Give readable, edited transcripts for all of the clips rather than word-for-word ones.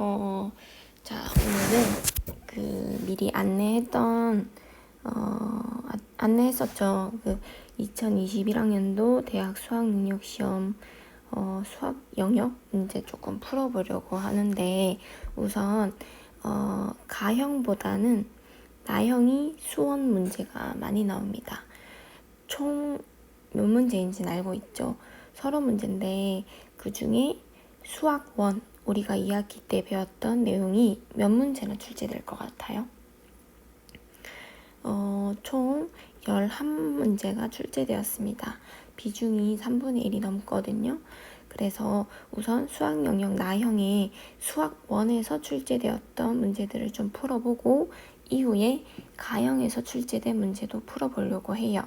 자, 오늘은 미리 안내했었죠. 2021학년도 대학 수학능력시험 수학 영역 문제 조금 풀어보려고 하는데, 우선 가형보다는 나형이 수원 문제가 많이 나옵니다. 총 몇 문제인지는 알고 있죠. 서너 문제인데 그 중에 수학 1, 우리가 2학기 때 배웠던 내용이 몇 문제나 출제될 것 같아요? 총 11문제가 출제되었습니다. 비중이 3분의 1이 넘거든요. 그래서 우선 수학 영역 나형의 수학 1에서 출제되었던 문제들을 좀 풀어보고, 이후에 가형에서 출제된 문제도 풀어보려고 해요.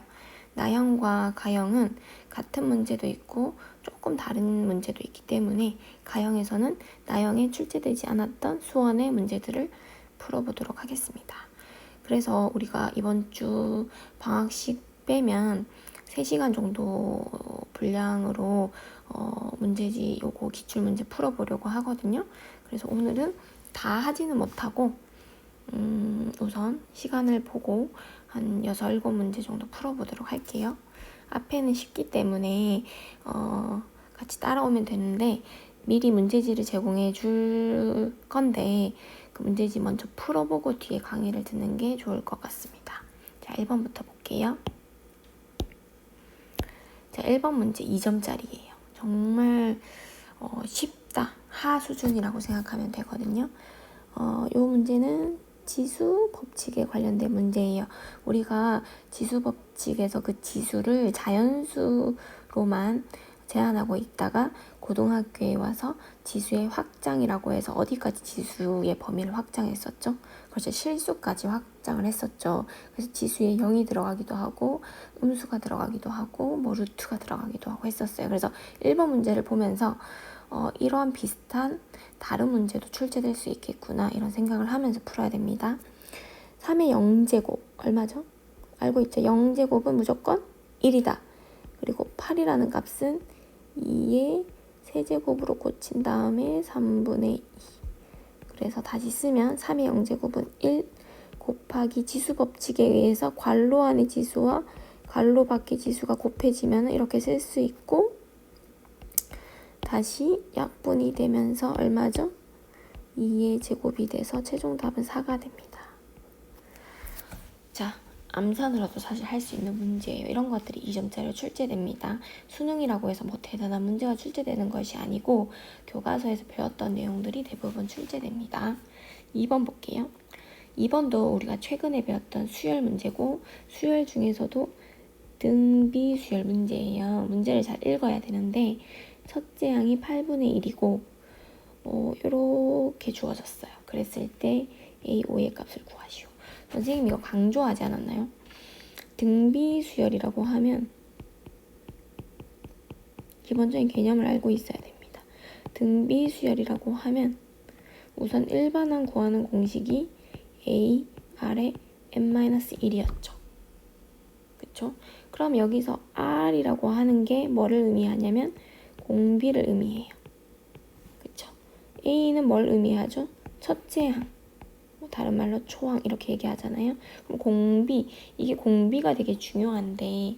나형과 가형은 같은 문제도 있고 조금 다른 문제도 있기 때문에 가형에서는 나형에 출제되지 않았던 수원의 문제들을 풀어보도록 하겠습니다. 그래서 우리가 이번 주 방학식 빼면 3시간 정도 분량으로 문제지 요거 기출문제 풀어보려고 하거든요. 그래서 오늘은 다 하지는 못하고 우선 시간을 보고 한 6, 7문제 정도 풀어보도록 할게요. 앞에는 쉽기 때문에 같이 따라오면 되는데, 미리 문제지를 제공해 줄 건데 그 문제지 먼저 풀어보고 뒤에 강의를 듣는 게 좋을 것 같습니다. 자, 1번부터 볼게요. 자, 1번 문제 2점짜리예요. 정말 쉽다, 하 수준이라고 생각하면 되거든요. 이 문제는 지수 법칙에 관련된 문제예요. 우리가 지수 법칙에서 그 지수를 자연수로만 제한하고 있다가 고등학교에 와서 지수의 확장이라고 해서 어디까지 지수의 범위를 확장했었죠? 그래서 실수까지 확장을 했었죠. 그래서 지수에 0이 들어가기도 하고 음수가 들어가기도 하고 루트가 들어가기도 하고 했었어요. 그래서 1번 문제를 보면서 이러한 비슷한 다른 문제도 출제될 수 있겠구나, 이런 생각을 하면서 풀어야 됩니다. 3의 0제곱 얼마죠? 알고 있죠? 0제곱은 무조건 1이다. 그리고 8이라는 값은 2의 세제곱으로 고친 다음에 3분의 2. 그래서 다시 쓰면 3의 0제곱은 1 곱하기 지수법칙에 의해서 괄호 안의 지수와 괄호 밖의 지수가 곱해지면 이렇게 쓸 수 있고, 다시 약분이 되면서 얼마죠? 2의 제곱이 돼서 최종 답은 4가 됩니다. 자, 암산으로도 사실 할 수 있는 문제예요. 이런 것들이 2점짜리로 출제됩니다. 수능이라고 해서 뭐 대단한 문제가 출제되는 것이 아니고 교과서에서 배웠던 내용들이 대부분 출제됩니다. 2번 볼게요. 2번도 우리가 최근에 배웠던 수열 문제고, 수열 중에서도 등비 수열 문제예요. 문제를 잘 읽어야 되는데 첫째 항이 8분의 1이고 이렇게 주어졌어요. 그랬을 때 A5의 값을 구하시오. 선생님이 이거 강조하지 않았나요? 등비 수열이라고 하면 기본적인 개념을 알고 있어야 됩니다. 등비 수열이라고 하면 우선 일반항 구하는 공식이 A, R에 n-1이었죠. 그쵸? 그럼 여기서 R이라고 하는 게 뭐를 의미하냐면 공비를 의미해요. 그쵸? A는 뭘 의미하죠? 첫째 항, 다른 말로 초항 이렇게 얘기하잖아요. 그럼 공비, 이게 공비가 되게 중요한데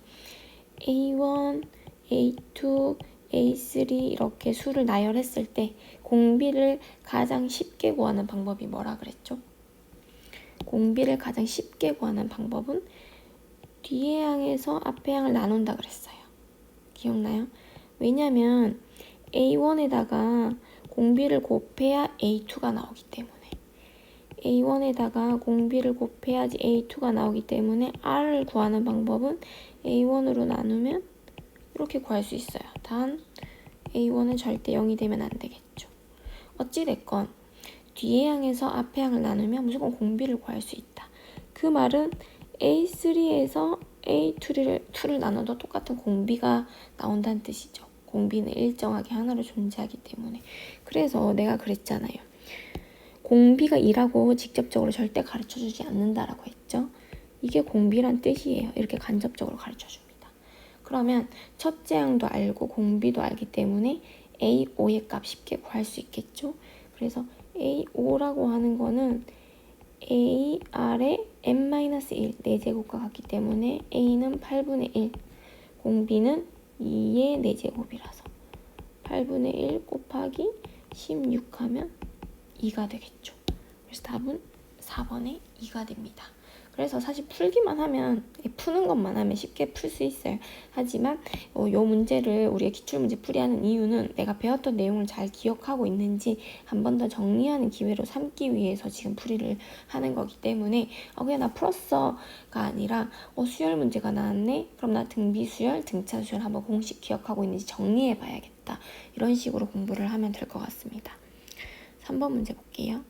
A1, A2, A3 이렇게 수를 나열했을 때 공비를 가장 쉽게 구하는 방법이 뭐라 그랬죠? 공비를 가장 쉽게 구하는 방법은 뒤에 항에서 앞에 항을 나눈다 그랬어요. 기억나요? 왜냐면 A1에다가 공비를 곱해야 A2가 나오기 때문에, A1에다가 공비를 곱해야지 A2가 나오기 때문에 R을 구하는 방법은 A1으로 나누면 이렇게 구할 수 있어요. 단 A1은 절대 0이 되면 안 되겠죠. 어찌됐건 뒤에 항에서 앞에 항을 나누면 무조건 공비를 구할 수 있다. 그 말은 A3에서 A2를 나눠도 똑같은 공비가 나온다는 뜻이죠. 공비는 일정하게 하나로 존재하기 때문에. 그래서 내가 그랬잖아요. 공비가 2라고 직접적으로 절대 가르쳐주지 않는다라고 했죠. 이게 공비란 뜻이에요. 이렇게 간접적으로 가르쳐줍니다. 그러면 첫째 항도 알고 공비도 알기 때문에 A5의 값 쉽게 구할 수 있겠죠. 그래서 A5라고 하는 거는 A 아래 n-1 4제곱과 같기 때문에 A는 8분의 1, 공비는 2의 4제곱이라서 8분의 1 곱하기 16 하면 2가 되겠죠. 그래서 답은 4번에 2가 됩니다. 그래서 사실 풀기만 하면, 푸는 것만 하면 쉽게 풀 수 있어요. 하지만 이 문제를 우리가 기출문제 풀이하는 이유는 내가 배웠던 내용을 잘 기억하고 있는지 한 번 더 정리하는 기회로 삼기 위해서 지금 풀이를 하는 거기 때문에 그냥 나 풀었어가 아니라 수열 문제가 나왔네? 그럼 나 등비수열, 등차수열 한번 공식 기억하고 있는지 정리해 봐야겠다. 이런 식으로 공부를 하면 될 것 같습니다. 3번 문제 볼게요.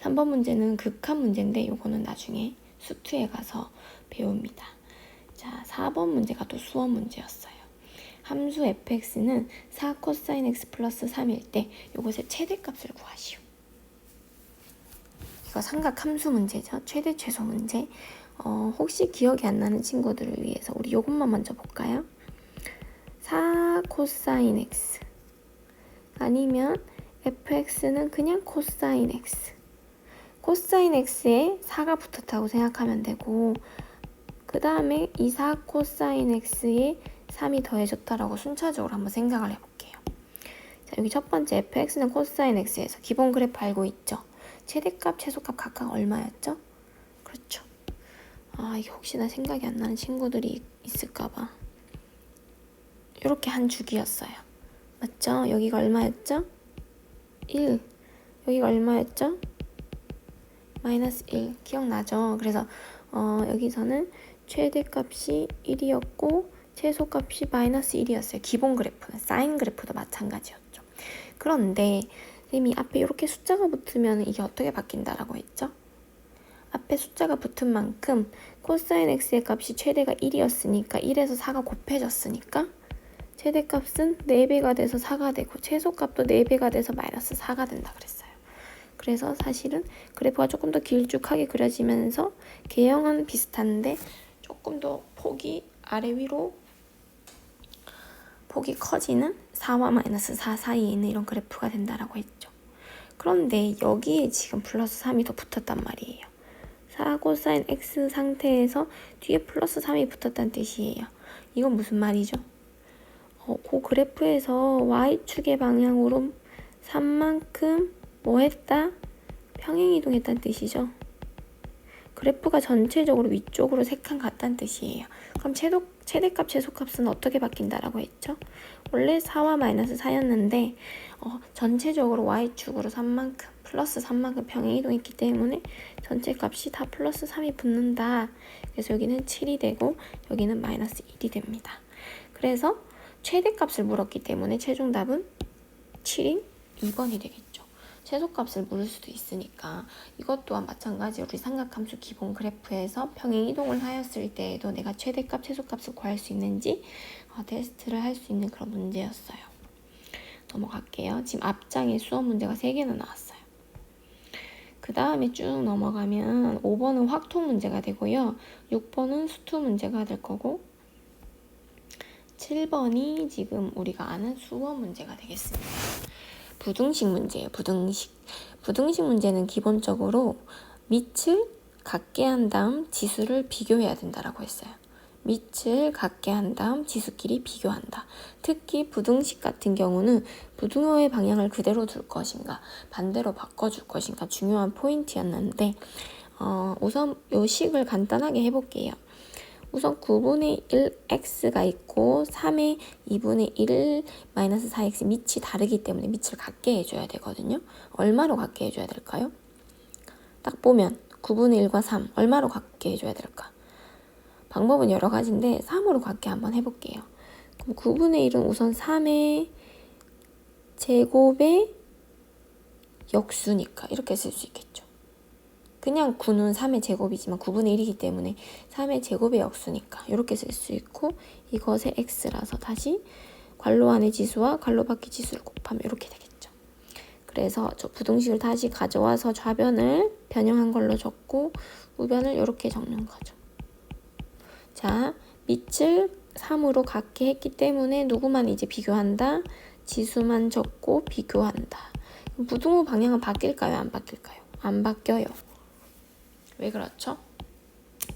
3번 문제는 극한 문제인데 이거는 나중에 수투에 가서 배웁니다. 자, 4번 문제가 또 수업 문제였어요. 함수 fx는 4 코사인 x 플러스 3일 때 이것의 최대값을 구하시오. 이거 삼각 함수 문제죠. 최대 최소 문제. 혹시 기억이 안 나는 친구들을 위해서 우리 이것만 먼저 볼까요? 4 코사인 x 아니면 fx는 그냥 코사인 x. 코사인 x에 4가 붙었다고 생각하면 되고, 그 다음에 이 4 코사인 x에 3이 더해졌다라고 순차적으로 한번 생각을 해볼게요. 자, 여기 첫 번째 fx는 코사인 x에서 기본 그래프 알고 있죠? 최대값, 최소값 각각 얼마였죠? 그렇죠. 이게 혹시나 생각이 안 나는 친구들이 있을까봐. 이렇게 한 주기였어요. 맞죠? 여기가 얼마였죠? 1. 여기가 얼마였죠? 마이너스 1. 기억나죠? 그래서 여기서는 최대값이 1이었고 최소값이 마이너스 1이었어요. 기본 그래프는. 사인 그래프도 마찬가지였죠. 그런데 선생님이 앞에 이렇게 숫자가 붙으면 이게 어떻게 바뀐다라고 했죠? 앞에 숫자가 붙은 만큼 코사인 x의 값이 최대가 1이었으니까 1에서 4가 곱해졌으니까 최대값은 4배가 돼서 4가 되고 최소값도 4배가 돼서 마이너스 4가 된다 그랬어요. 그래서 사실은 그래프가 조금 더 길쭉하게 그려지면서 개형은 비슷한데 조금 더 폭이 아래 위로 폭이 커지는 4와 마이너스 4 사이에 있는 이런 그래프가 된다라고 했죠. 그런데 여기에 지금 플러스 3이 더 붙었단 말이에요. 4 코사인 x 상태에서 뒤에 플러스 3이 붙었다는 뜻이에요. 이건 무슨 말이죠? 그 그래프에서 y축의 방향으로 3만큼 뭐 했다? 평행이동했다는 뜻이죠. 그래프가 전체적으로 위쪽으로 3칸 갔다는 뜻이에요. 그럼 최대값, 최소값은 어떻게 바뀐다라고 했죠? 원래 4와 마이너스 4였는데 전체적으로 y축으로 3만큼, 플러스 3만큼 평행이동했기 때문에 전체 값이 다 플러스 3이 붙는다. 그래서 여기는 7이 되고 여기는 마이너스 1이 됩니다. 그래서 최대값을 물었기 때문에 최종답은 7인 2번이 되겠죠. 최소값을 물을 수도 있으니까 이것 또한 마찬가지로 우리 삼각함수 기본 그래프에서 평행이동을 하였을 때에도 내가 최대값, 최소값을 구할 수 있는지 테스트를 할 수 있는 그런 문제였어요. 넘어갈게요. 지금 앞장에 수업 문제가 3개나 나왔어요. 그 다음에 쭉 넘어가면 5번은 확통 문제가 되고요. 6번은 수투 문제가 될 거고 7번이 지금 우리가 아는 수어 문제가 되겠습니다. 부등식 문제예요. 부등식 문제는 기본적으로 밑을 같게 한 다음 지수를 비교해야 된다라고 했어요. 밑을 같게 한 다음 지수끼리 비교한다. 특히 부등식 같은 경우는 부등호의 방향을 그대로 둘 것인가 반대로 바꿔줄 것인가 중요한 포인트였는데 우선 이 식을 간단하게 해볼게요. 우선 9분의 1x가 있고 3의 2분의 1 마이너스 4x 밑이 다르기 때문에 밑을 같게 해줘야 되거든요. 얼마로 같게 해줘야 될까요? 딱 보면 9분의 1과 3 얼마로 같게 해줘야 될까? 방법은 여러 가지인데 3으로 같게 한번 해볼게요. 그럼 9분의 1은 우선 3의 제곱의 역수니까 이렇게 쓸 수 있겠죠. 그냥 9는 3의 제곱이지만 9분의 1이기 때문에 3의 제곱의 역수니까 이렇게 쓸 수 있고 이것의 x라서 다시 괄호 안의 지수와 괄호 밖의 지수를 곱하면 이렇게 되겠죠. 그래서 저 부등식을 다시 가져와서 좌변을 변형한 걸로 적고 우변을 이렇게 적는 거죠. 자, 밑을 3으로 같게 했기 때문에 누구만 이제 비교한다? 지수만 적고 비교한다. 부등호 방향은 바뀔까요? 안 바뀔까요? 안 바뀌어요. 왜 그렇죠?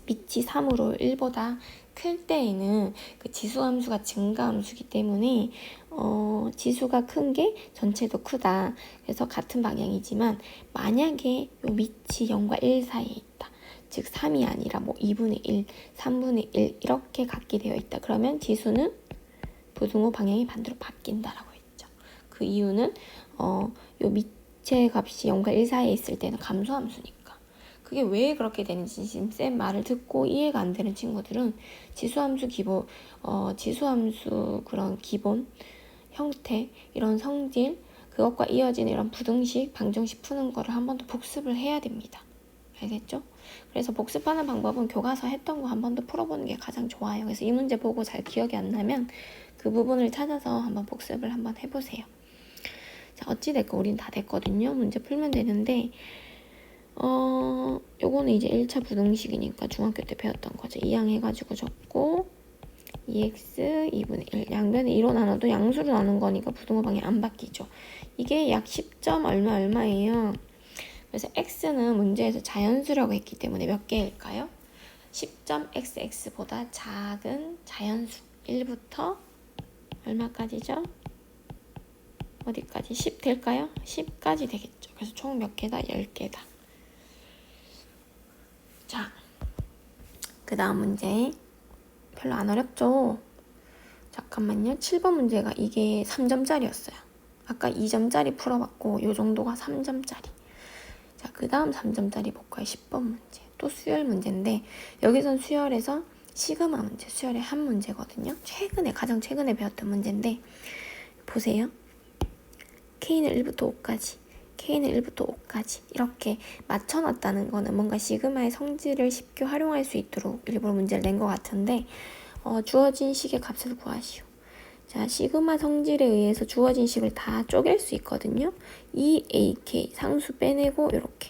밑이 3으로 1보다 클 때에는 그 지수함수가 증가함수기 때문에 지수가 큰 게 전체도 크다. 그래서 같은 방향이지만 만약에 요 밑이 0과 1 사이에 있다. 즉 3이 아니라 뭐 2분의 1, 3분의 1 이렇게 같게 되어 있다. 그러면 지수는 부등호 방향이 반대로 바뀐다라고 했죠. 그 이유는 요 밑의 값이 0과 1 사이에 있을 때는 감소함수니까. 그게 왜 그렇게 되는지 지금 쌤 말을 듣고 이해가 안 되는 친구들은 지수함수 그런 기본 형태, 이런 성질, 그것과 이어지는 이런 부등식, 방정식 푸는 거를 한 번 더 복습을 해야 됩니다. 알겠죠? 그래서 복습하는 방법은 교과서 했던 거 한 번 더 풀어보는 게 가장 좋아요. 그래서 이 문제 보고 잘 기억이 안 나면 그 부분을 찾아서 한번 복습을 한번 해보세요. 자, 어찌됐건 우린 다 됐거든요. 문제 풀면 되는데 요거는 이제 1차 부등식이니까 중학교 때 배웠던 거죠. 2항 해가지고 적고 2x 2분의 1 양변에 2로 나눠도 양수로 나눈 거니까 부등호 방향 안 바뀌죠. 이게 약 10점 얼마예요. 그래서 x는 문제에서 자연수라고 했기 때문에 몇 개일까요? 10.xx보다 작은 자연수 1부터 얼마까지죠? 어디까지? 10 될까요? 10까지 되겠죠. 그래서 총 몇 개다? 10개다. 자, 그 다음 문제 별로 안 어렵죠? 잠깐만요. 7번 문제가 이게 3점짜리였어요. 아까 2점짜리 풀어봤고 요 정도가 3점짜리. 자, 그 다음 3점짜리 볼까요? 10번 문제. 또 수열 문제인데 여기선 수열에서 시그마 문제, 수열의 한 문제거든요. 가장 최근에 배웠던 문제인데 보세요. K는 1부터 5까지, K는 1부터 5까지 이렇게 맞춰놨다는 거는 뭔가 시그마의 성질을 쉽게 활용할 수 있도록 일부러 문제를 낸 것 같은데 주어진 식의 값을 구하시오. 자, 시그마 성질에 의해서 주어진 식을 다 쪼갤 수 있거든요. 이 AK 상수 빼내고 이렇게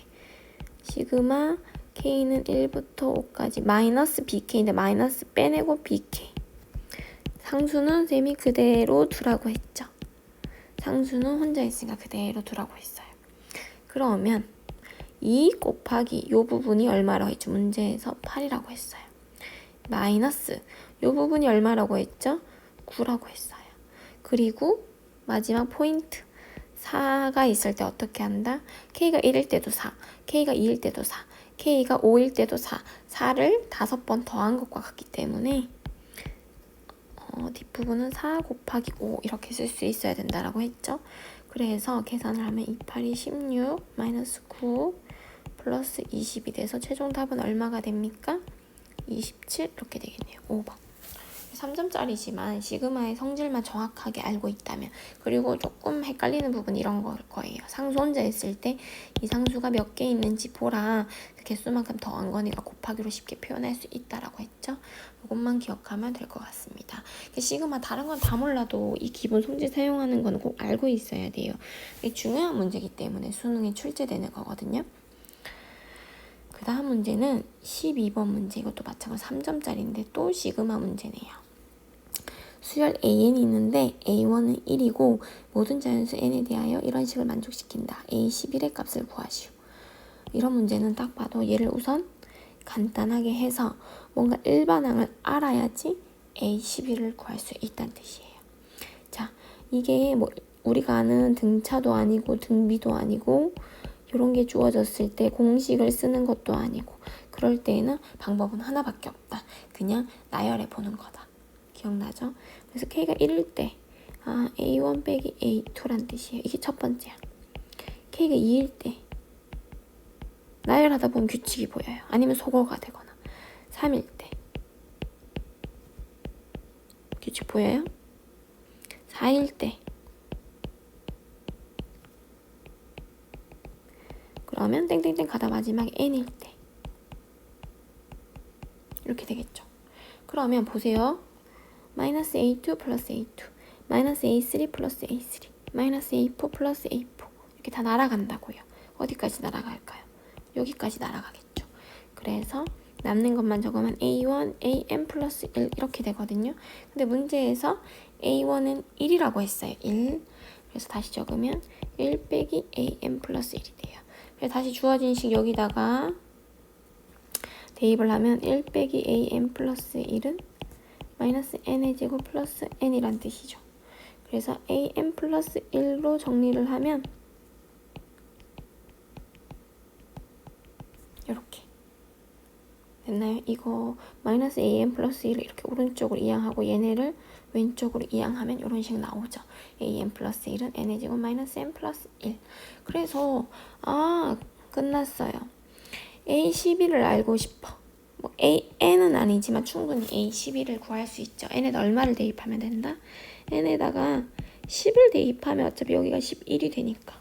시그마 K는 1부터 5까지 마이너스 BK인데 마이너스 빼내고 BK 상수는 쌤이 그대로 두라고 했죠. 상수는 혼자 있으니까 그대로 두라고 했어요. 그러면 2 곱하기 요 부분이 얼마라고 했죠? 문제에서 8이라고 했어요. 마이너스 요 부분이 얼마라고 했죠? 9라고 했어요. 그리고 마지막 포인트 4가 있을 때 어떻게 한다? K가 1일 때도 4, K가 2일 때도 4, K가 5일 때도 4, 4를 5번 더한 것과 같기 때문에 뒷부분은 4 곱하기 5 이렇게 쓸 수 있어야 된다라고 했죠. 그래서 계산을 하면 2, 8이 16, 마이너스 9, 플러스 20이 돼서 최종 답은 얼마가 됩니까? 27 이렇게 되겠네요. 5번. 3점짜리지만 시그마의 성질만 정확하게 알고 있다면 그리고 조금 헷갈리는 부분이 이런 걸 거예요. 상수 혼자 있을 때 이 상수가 몇 개 있는지 보라. 그 개수만큼 더한 거니까 곱하기로 쉽게 표현할 수 있다라고 했죠. 이것만 기억하면 될 것 같습니다. 시그마 다른 건 다 몰라도 이 기본 성질 사용하는 건 꼭 알고 있어야 돼요. 이게 중요한 문제이기 때문에 수능에 출제되는 거거든요. 그 다음 문제는 12번 문제. 이것도 마찬가지로 3점짜리인데 또 시그마 문제네요. 수열 AN이 있는데 A1은 1이고 모든 자연수 N에 대하여 이런 식을 만족시킨다. A11의 값을 구하시오. 이런 문제는 딱 봐도 얘를 우선 간단하게 해서 뭔가 일반항을 알아야지 A11을 구할 수 있다는 뜻이에요. 자, 이게 뭐 우리가 아는 등차도 아니고 등비도 아니고 이런 게 주어졌을 때 공식을 쓰는 것도 아니고 그럴 때에는 방법은 하나밖에 없다. 그냥 나열해 보는 거다. 기억나죠? 그래서 K가 1일 때 A1 빼기 A2란 뜻이에요. 이게 첫 번째야. K가 2일 때 나열하다 보면 규칙이 보여요. 아니면 소거가 되거나 3일 때 규칙 보여요? 4일 때 그러면 땡땡땡 가다 마지막에 N일 때 이렇게 되겠죠. 그러면 보세요. 마이너스 A2 플러스 A2 마이너스 A3 플러스 A3 마이너스 A4 플러스 A4 이렇게 다 날아간다고요. 어디까지 날아갈까요? 여기까지 날아가겠죠. 그래서 남는 것만 적으면 A1, AM 플러스 1 이렇게 되거든요. 근데 문제에서 A1은 1이라고 했어요. 1 그래서 다시 적으면 1 빼기 an 플러스 1이 돼요. 그래서 다시 주어진 식 여기다가 대입을 하면 1 빼기 an 플러스 1은 마이너스 n의 제곱 플러스 n이란 뜻이죠. 그래서 an 플러스 1로 정리를 하면 이렇게 됐나요? 이거 마이너스 an 플러스 1을 이렇게 오른쪽으로 이항하고 얘네를 왼쪽으로 이항하면 이런 식 나오죠. an 플러스 1은 n의 제곱 마이너스 n 플러스 1. 그래서 끝났어요. a11을 알고 싶어. 뭐 n은 아니지만 충분히 a11을 구할 수 있죠. n에다 얼마를 대입하면 된다? n에다가 10을 대입하면 어차피 여기가 11이 되니까.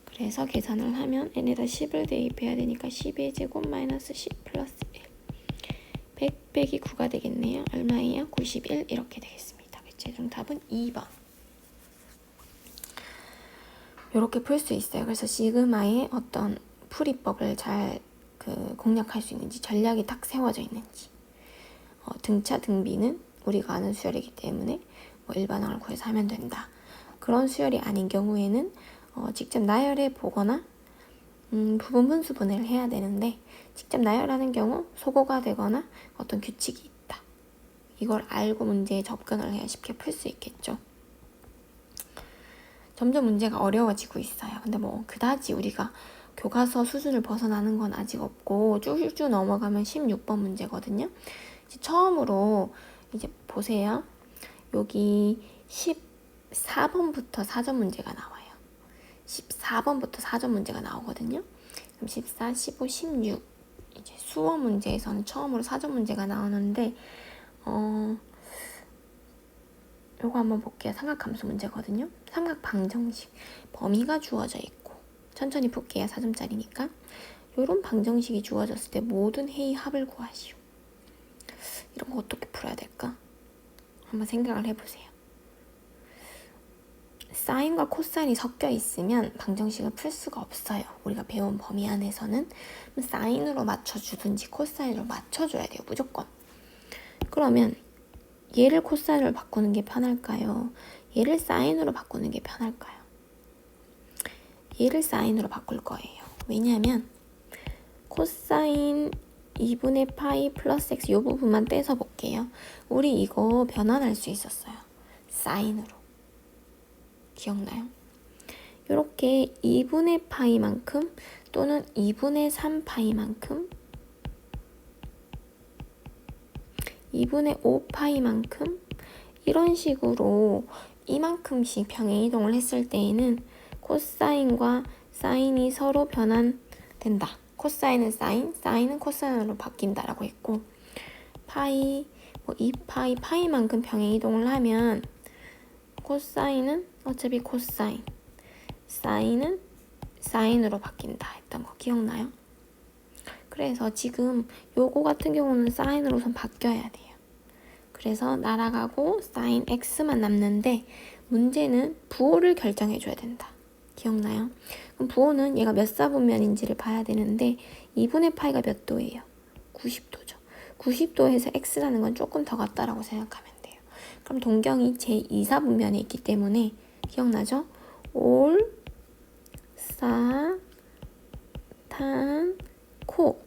그래서 계산을 하면 n에다 10을 대입해야 되니까 10의 제곱 마이너스 10 플러스 1. 100 빼기 9가 되겠네요. 얼마예요? 91 이렇게 되겠습니다. 최종 답은 2번. 이렇게 풀 수 있어요. 그래서 시그마의 어떤 풀이법을 잘 공략할 수 있는지, 전략이 딱 세워져 있는지. 등차, 등비는 우리가 아는 수열이기 때문에 뭐 일반항을 구해서 하면 된다. 그런 수열이 아닌 경우에는 직접 나열해 보거나 부분 분수 분해를 해야 되는데, 직접 나열하는 경우 소거가 되거나 어떤 규칙이 있다. 이걸 알고 문제에 접근을 해야 쉽게 풀 수 있겠죠. 점점 문제가 어려워지고 있어요. 근데 뭐 그다지 우리가 교과서 수준을 벗어나는 건 아직 없고 쭉쭉 넘어가면 16번 문제거든요. 이제 처음으로 이제 보세요. 여기 14번부터 사전 문제가 나와요. 14번부터 사전 문제가 나오거든요. 그럼 14, 15, 16 이제 수어 문제에서는 처음으로 사전 문제가 나오는데 요거 한번 볼게요. 삼각함수 문제거든요. 삼각 방정식 범위가 주어져 있고 천천히 볼게요. 4점짜리니까 요런 방정식이 주어졌을 때 모든 해의 합을 구하시오. 이런 거 어떻게 풀어야 될까? 한번 생각을 해보세요. 사인과 코사인이 섞여 있으면 방정식을 풀 수가 없어요. 우리가 배운 범위 안에서는 사인으로 맞춰주든지 코사인으로 맞춰줘야 돼요. 무조건. 그러면 얘를 코사인으로 바꾸는 게 편할까요? 얘를 사인으로 바꾸는 게 편할까요? 얘를 사인으로 바꿀 거예요. 왜냐하면 코사인 2분의 파이 플러스 x 이 부분만 떼서 볼게요. 우리 이거 변환할 수 있었어요. 사인으로. 기억나요? 이렇게 2분의 파이만큼 또는 2분의 3파이만큼 2분의 5파이만큼 이런 식으로 이만큼씩 평행이동을 했을 때에는 코사인과 사인이 서로 변환된다. 코사인은 사인, 사인은 코사인으로 바뀐다라고 했고 파이, 뭐 2파이, 파이만큼 평행이동을 하면 코사인은 어차피 코사인, 사인은 사인으로 바뀐다 했던 거 기억나요? 그래서 지금 요거 같은 경우는 사인으로 우선 바뀌어야 돼요. 그래서 날아가고 사인 x만 남는데 문제는 부호를 결정해 줘야 된다. 기억나요? 그럼 부호는 얘가 몇 사분면인지를 봐야 되는데 2분의 파이가 몇 도예요? 90도죠. 90도에서 x라는 건 조금 더 같다라고 생각하면 돼요. 그럼 동경이 제2사분면에 있기 때문에 기억나죠? 올, 사, 탄, 코.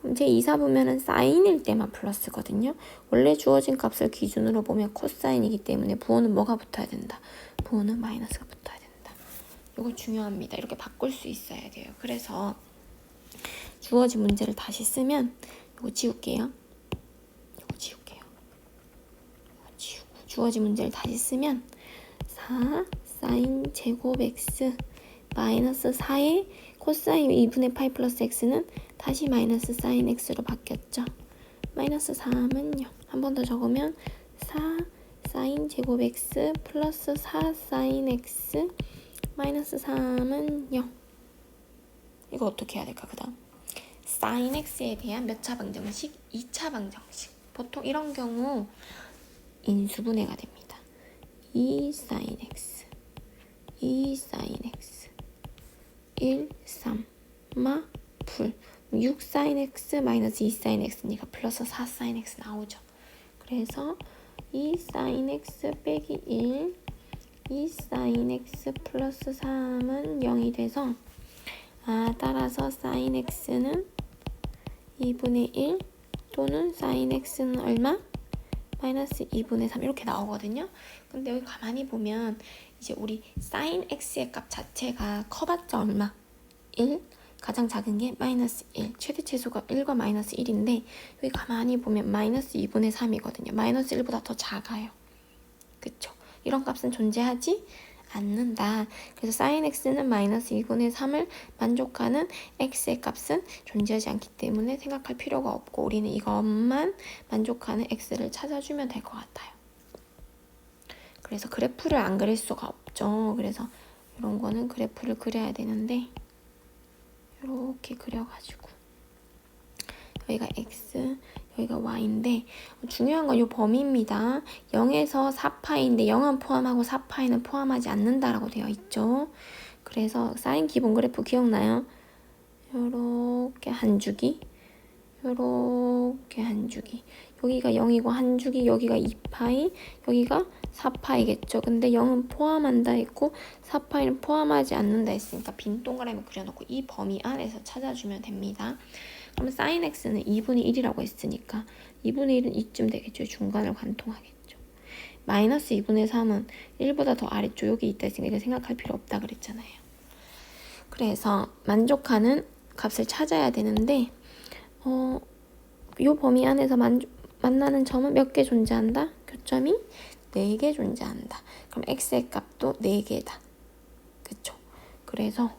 그럼 제2사분면은 사인일 때만 플러스거든요. 원래 주어진 값을 기준으로 보면 코사인이기 때문에 부호는 뭐가 붙어야 된다? 부호는 마이너스가 붙어야 된다. 이거 중요합니다. 이렇게 바꿀 수 있어야 돼요. 그래서 주어진 문제를 다시 쓰면 이거 지울게요. 이거 지울게요. 이거 지우고 주어진 문제를 다시 쓰면 4 사인 제곱 x 마이너스 4의 코사인 2분의 파이 플러스 x는 다시 마이너스 사인 x로 바뀌었죠. 마이너스 3은 0. 한 번 더 적으면 4 사인 제곱 x 플러스 4 사인 x 마이너스 3은 0. 이거 어떻게 해야 될까? 그 다음 사인 x에 대한 몇 차 방정식? 2차 방정식. 보통 이런 경우 인수분해가 됩니다. 2 사인 x 2 사인 x 1, 3, 마, 풀 6 사인 x 마이너스 2 사인 x니까 플러스 4 사인 x 나오죠. 그래서 2 사인 x 빼기 1 이 sin x 플러스 3은 0이 돼서 따라서 sin x는 2분의 1 또는 sin x는 얼마? 마이너스 2분의 3 이렇게 나오거든요. 근데 여기 가만히 보면 이제 우리 sin x의 값 자체가 커봤자 얼마? 1, 가장 작은 게 마이너스 1, 최대 최소가 1과 마이너스 1인데 여기 가만히 보면 마이너스 2분의 3이거든요. 마이너스 1보다 더 작아요. 그쵸? 이런 값은 존재하지 않는다. 그래서 sin x는 마이너스 2분의 3을 만족하는 x의 값은 존재하지 않기 때문에 생각할 필요가 없고 우리는 이것만 만족하는 x를 찾아주면 될 것 같아요. 그래서 그래프를 안 그릴 수가 없죠. 그래서 이런 거는 그래프를 그려야 되는데 이렇게 그려가지고 여기가 x, 여기가 y인데 중요한 건 이 범위입니다. 0에서 4파이인데 0은 포함하고 4파이는 포함하지 않는다라고 되어 있죠. 그래서 사인 기본 그래프 기억나요? 요렇게 한 주기, 요렇게 한 주기. 여기가 0이고 한 주기, 여기가 2파이, 여기가 4파이겠죠. 근데 0은 포함한다 했고 4파이는 포함하지 않는다 했으니까 빈 동그라미 그려놓고 이 범위 안에서 찾아주면 됩니다. 그럼 sin x는 2분의 1이라고 했으니까 2분의 1은 이쯤 되겠죠. 중간을 관통하겠죠. 마이너스 2분의 3은 1보다 더 아래쪽 여기 있다 했으니까 생각할 필요 없다 그랬잖아요. 그래서 만족하는 값을 찾아야 되는데 이 범위 안에서 만나는 점은 몇 개 존재한다? 교점이 4개 존재한다. 그럼 x의 값도 4개다. 그쵸? 그래서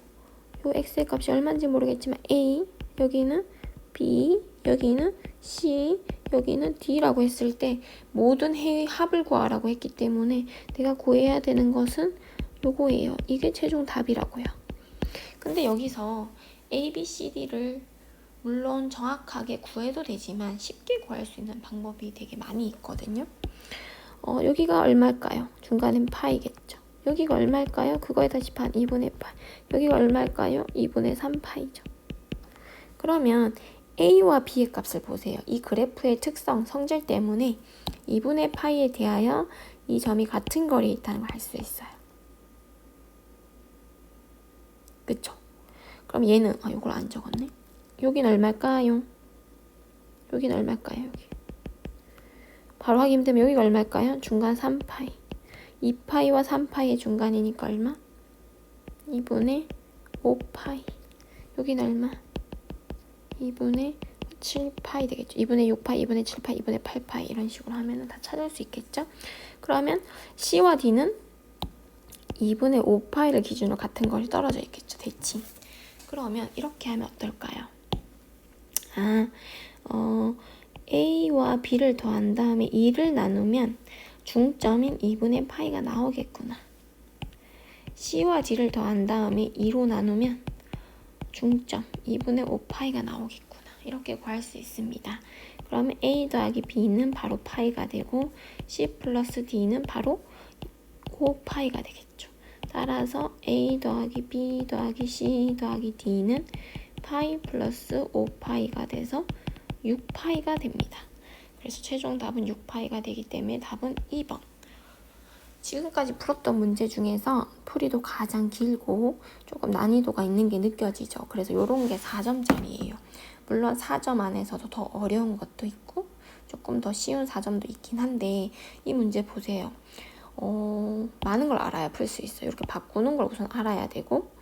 이 x의 값이 얼마인지 모르겠지만 a, 여기는 b, 여기는 c, 여기는 d라고 했을 때 모든 해의 합을 구하라고 했기 때문에 내가 구해야 되는 것은 요거예요. 이게 최종 답이라고요. 근데 여기서 a, b, c, d를 물론 정확하게 구해도 되지만 쉽게 구할 수 있는 방법이 되게 많이 있거든요. 여기가 얼마일까요? 중간엔 파이겠죠. 여기가 얼마일까요? 그거에 다시 반 2분의 파이. 여기가 얼마일까요? 2분의 3파이죠. 그러면 a와 b의 값을 보세요. 이 그래프의 특성, 성질 때문에 2분의 파이에 대하여 이 점이 같은 거리에 있다는 걸 알 수 있어요. 그쵸? 그럼 얘는 이걸 안 적었네. 여긴 얼마일까요? 여긴 얼마일까요? 여기. 바로 확인되면 여기가 얼마일까요? 중간 3파이. 2파이와 3파이의 중간이니까 얼마? 2분의 5파이. 여긴 얼마? 2분의 7파이 되겠죠. 2분의 6파이, 2분의 7파이, 2분의 8파이 이런 식으로 하면 다 찾을 수 있겠죠. 그러면 C와 D는 2분의 5파이를 기준으로 같은 거리 떨어져 있겠죠. 대칭. 그러면 이렇게 하면 어떨까요? A와 B를 더한 다음에 2를 나누면 중점인 2분의 파이가 나오겠구나. C와 D를 더한 다음에 2로 나누면 중점 2분의 5파이가 나오겠구나. 이렇게 구할 수 있습니다. 그러면 A 더하기 B는 바로 파이가 되고 C 플러스 D는 바로 5파이가 되겠죠. 따라서 A 더하기 B 더하기 C 더하기 D는 파이 플러스 5파이가 돼서 6파이가 됩니다. 그래서 최종 답은 6파이가 되기 때문에 답은 2번. 지금까지 풀었던 문제 중에서 풀이도 가장 길고 조금 난이도가 있는 게 느껴지죠. 그래서 이런 게 4점짜리예요. 물론 4점 안에서도 더 어려운 것도 있고 조금 더 쉬운 4점도 있긴 한데 이 문제 보세요. 많은 걸 알아야 풀 수 있어요. 이렇게 바꾸는 걸 우선 알아야 되고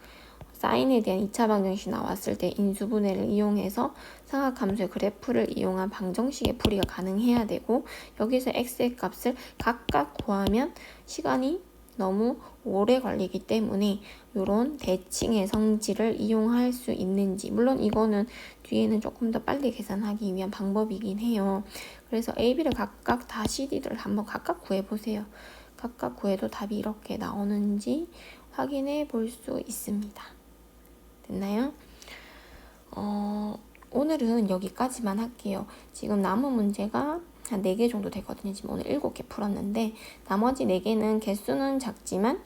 사인에 대한 2차 방정식 나왔을 때 인수분해를 이용해서 상하함수의 그래프를 이용한 방정식의 풀이가 가능해야 되고 여기서 x의 값을 각각 구하면 시간이 너무 오래 걸리기 때문에 이런 대칭의 성질을 이용할 수 있는지 물론 이거는 뒤에는 조금 더 빨리 계산하기 위한 방법이긴 해요. 그래서 A, B를 각각 다 CD를 한번 각각 구해보세요. 각각 구해도 답이 이렇게 나오는지 확인해 볼 수 있습니다. 됐나요? 오늘은 여기까지만 할게요. 지금 남은 문제가 한 4개 정도 되거든요. 지금 오늘 7개 풀었는데 나머지 4개는 개수는 작지만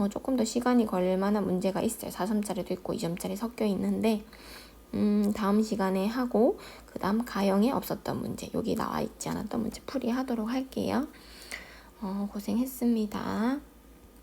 조금 더 시간이 걸릴 만한 문제가 있어요. 4점짜리도 있고 2점짜리 섞여 있는데 다음 시간에 하고 그 다음 가형에 없었던 문제 여기 나와 있지 않았던 문제 풀이하도록 할게요. 고생했습니다.